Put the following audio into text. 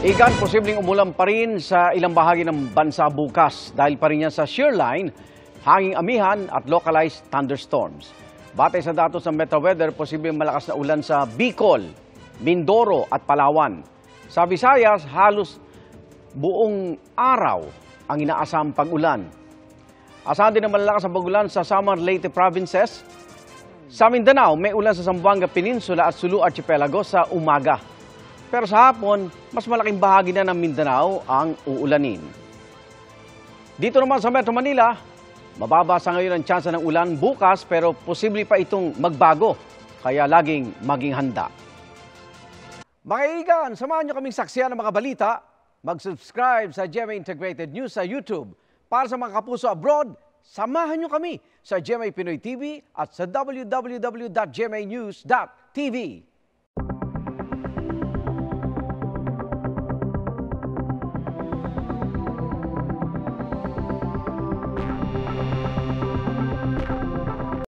Igan, posibleng umulan pa rin sa ilang bahagi ng bansa bukas dahil pa rin yan sa shear line, hanging amihan at localized thunderstorms. Batay sa datos ng Metro Weather, posibleng malakas na ulan sa Bicol, Mindoro at Palawan. Sa Visayas, halos buong araw ang inaasahang pag-ulan. Asahan din ang malalakas na pag-ulan sa Samar, Leyte provinces. Sa Mindanao, may ulan sa Zamboanga Peninsula at Sulu Archipelago sa umaga. Pero sa hapon, mas malaking bahagi na ng Mindanao ang uulanin. Dito naman sa Metro Manila, mababa sa ngayon ang tsansa ng ulan bukas pero posible pa itong magbago. Kaya laging maging handa. Mga igan, samahan nyo kaming saksiyan ng mga balita. Mag-subscribe sa GMA Integrated News sa YouTube. Para sa mga kapuso abroad, samahan nyo kami sa GMA Pinoy TV at sa www.gmanews.tv.